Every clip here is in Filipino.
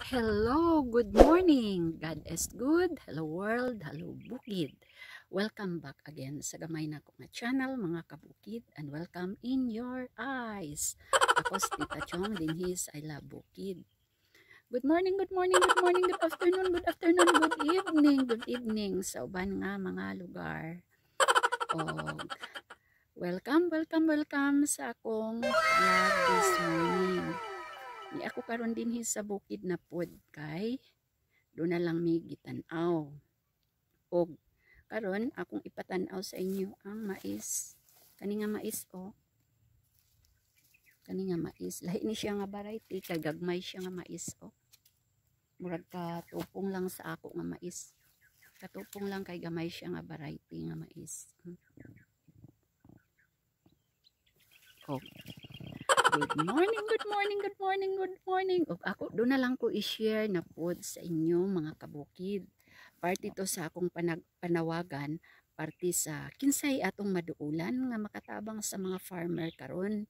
Hello, good morning. God is good. Hello world, hello bukid. Welcome back again sa gamay na ko nga channel mga kabukid and welcome in your eyes. Ako si Tita Chong Dinhis, I love bukid. Good morning, good morning, good morning, good afternoon, good afternoon, good evening sa uban nga mga lugar. Og welcome sa akong vlog this morning. Ni ako karon din sa bukid na pod kay do na lang mi gitan-aw. Og karon akong ipatan-aw sa inyo ang mais. Kani nga mais Kani nga mais. Lahi ni siya nga variety kay gagmay siya nga mais Murag ka tupong lang sa ako nga mais. Katupong lang kay gamay siya nga variety nga mais. Good morning, good morning, good morning, good morning. Og ako do na lang ko i-share na pod sa inyo mga kabukid. Parte to sa akong panawagan, parte sa kinsay atong maduulan nga makatabang sa mga farmer karon.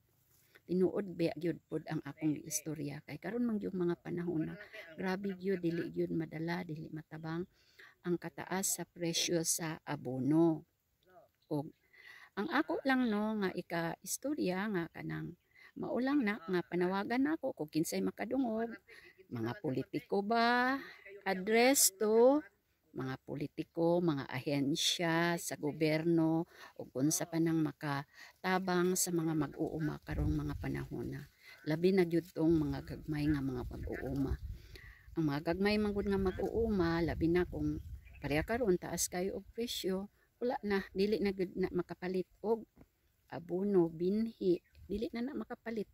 Tinuod ba gyud pod ang akong istorya kay karon man yung mga panahon na grabe gyud dili gyud madala, dili matabang ang kataas sa presyo sa abono. Og ang ako lang nga ika-istorya nga kanang maulang na nga panawagan nako kung kinsay makadungog, mga politiko ba, address to mga politiko, mga ahensya sa gobyerno o kung sa panang makatabang sa mga mag-uuma karong mga panahon na. Labi na gyud tong mga gagmay nga mga mag-uuma. Ang mga gagmay manggod nga mag-uuma, labi na kung pareha karon taas kayo og presyo, wala na, dili na gyud na makapalit og abono, binhi, dili na makapalit.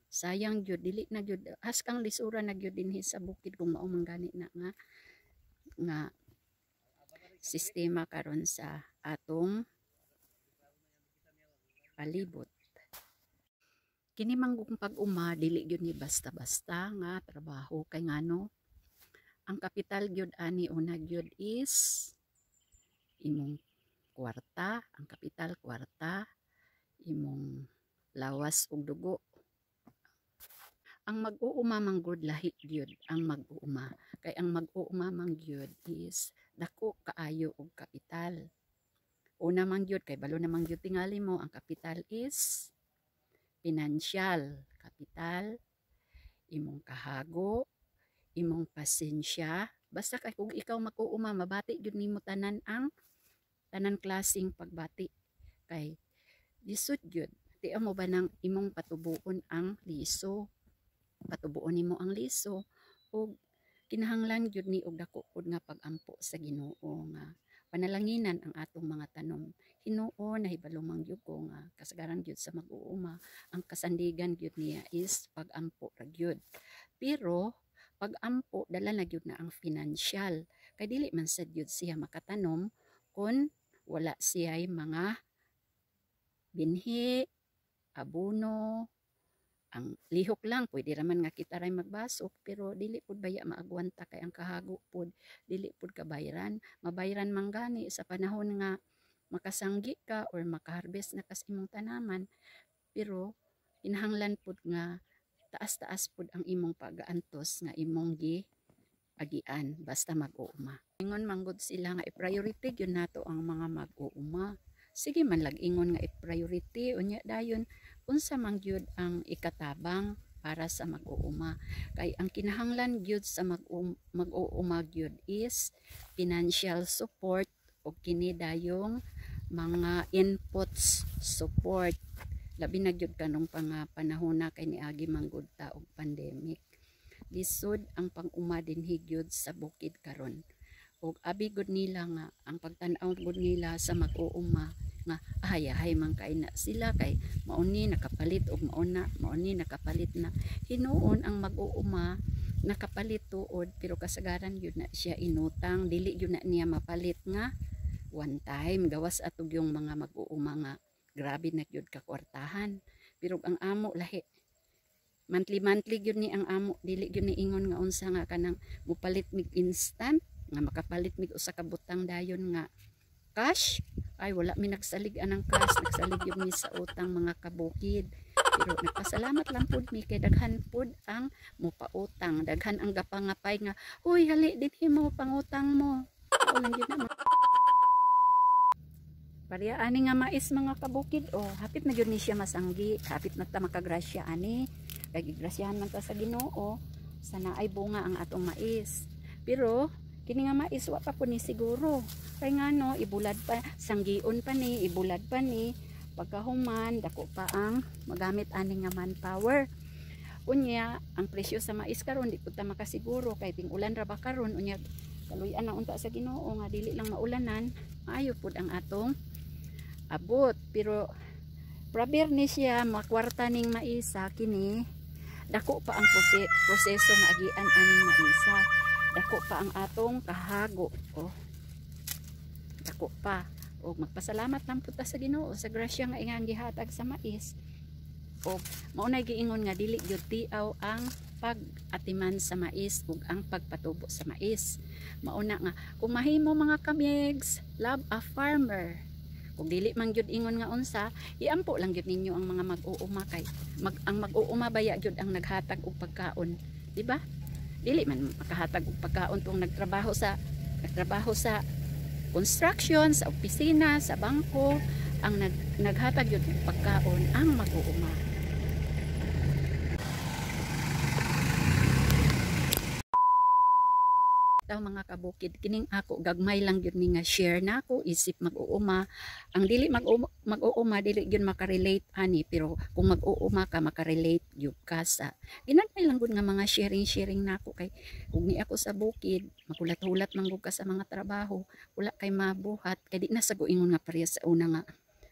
Sayang gyud, dili na gyud haskang lisura na gyud dinhi sa bukid kung mao man gani na nga sistema karon sa atong palibot. Kini manggong pag-uma dili gyud ni basta-basta nga trabaho kay ngano ang kapital gyud ani una gyud is imong kwarta, ang kapital kwarta, imong lawas ug dugo. Ang mag-uuma manggod lahi gyud ang mag-uuma kay ang mag-uuma mangyud is dako kaayo og kapital. Una mangyud kay balo na mangyud tingali mo ang kapital is financial kapital, imong kahago, imong pasensya. Basta kay kung ikaw mag-uuma mabati gyud nimo tanan ang tanan klaseng pagbati kay lisod gyud. Di mo ba nang imong patubuon ang liso? Patubuon nimo ang liso og kinahanglan gyud ni og dako pud nga pagampo sa Ginoo nga panalanginan ang atong mga tanom. Hinuon nahibalo man gyud ko nga kasagaran gyud sa mag-uuma ang kasandigan gyud niya is pagampo ra gyud. Pero pagampo dala na gyud na ang financial kay dili man sad gyud siya makatanom kun wala siya'y mga binhi, abono, ang lihok lang pwede raman nga kita ray magbasok pero dili pud baya maagwanta kay ang kahago pud dili pud kabayran, mabayran man gani sa panahon nga makasanggi ka or makaharvest na kas imong tanaman pero kinahanglan pud nga taas-taas pud ang imong pagaantos nga imong agian basta mag-uuma. Ingon manggod sila nga i-priority gyud nato ang mga mag-uuma. Sige man lag-ingon nga i-priority unya dayon unsa man gyud ang ikatabang para sa mag-uuma kay ang kinahanglan gyud sa mag-uuma gyud is financial support o kini dayong mga inputs support labi na gyud kanong panahon na kay niagi manggod ta og pandemic. Lisod ang pang-uma dinhi gyud sa bukid karon og abi gud nila nga ang pagtan-aw gud nila sa mag-uuma nga ahay man kay na sila kay mauni nakapalit og mauni nakapalit na hinuon ang mag-uuma nakapalit tuod pero kasagaran gyud na siya inutang dili gyud na niya mapalit nga one time gawas atog yung mga mag-uuma nga grabe na gyud ka kwartahan pero ang amo lahi monthly gyud ni ang amo dili gyud ni ingon nga unsa nga kanang mupalit mig instant nga makapalit mig usa ka butang dayon nga cash ay wala mi nagsalig anang cash nagsalig yun mi sa utang mga kabukid Pero nagpasalamat lang pud mi kay daghan pud ang mupautang, daghan ang gapangapay nga, "Uy, hali dinhi mo pangutang mo." Mao lang gyud na Pareha ani nga mais mga kabukid o hapit na gyud ni siya masanggi, hapit na ta makagrasya ani. Kay gigrasyahan man ta sa Ginoo sana ay bunga ang atong mais. Pero kini nga mais wa pa po ni siguro. Kay ngano ibulad pa, sanggion pa ni, ibulad pa ni pagkahuman dako pa ang magamit ani nga manpower. Unya ang presyo sa mais karon di pud ta makasiguro kay ting-ulan ra ba karon unya kaluy-an na unta sa Ginoo nga dili lang maulanan, maayo pud ang atong abot. Pero praber ni siya makwarta ning maisa kini dako pa ang proseso nga agian aning maisa, dako pa ang atong kahago dako pa o magpasalamat lang pud ta sa Ginoo sa grasya nga ingang gihatag sa mais. O maunay giingon nga dili gyud tiaw ang pag-atiman sa mais ug ang pagpatubo sa mais. Mauna nga kung mahimo mga kamigs, love a farmer. Kung dili man gyud ingon nga unsa, iampo lang gyud ninyo ang mga mag-uuma kay ang mag-uuma baya gyud ang naghatag og pagkaon, di ba? Dili man makahatag og pagkaon tong nagtrabaho sa construction, sa opisina, sa bangko, ang naghatag gyud og pagkaon ang mag-uuma. Taw mga kabukid, kining ako gagmay lang gyud ni nga share nako isip mag-uuma. Ang dili mag-uuma dili gyud makarelate ani, pero kung mag-uuma ka makarelate gyud ka sa ginagmay lang gyud nga mga sharing nako kay ug ni ako sa bukid magulat-hulat man gud ka sa mga trabaho, wala kay mabuhat kay di na sa ingon nga pareha sa una nga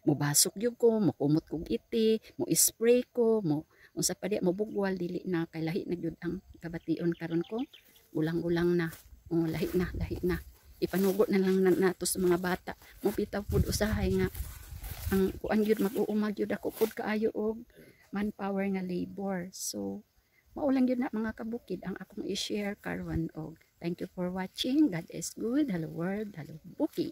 mubasok gyud ko, mokumot kog iti, mo spray ko, mo unsa pa di mo bugwal dili na kay lahi na gyud ang kabation karon ko, gulang-gulang na. Lahi na ipanugot na lang nato sa mga bata mo bitaw pud usahay nga ang kuan gyud mag-uumag gyud ako pud kaayo og manpower nga labor. So mao lang gyud na mga kabukid ang akong i-share karon og thank you for watching. God is good. Hello world, hello Buki.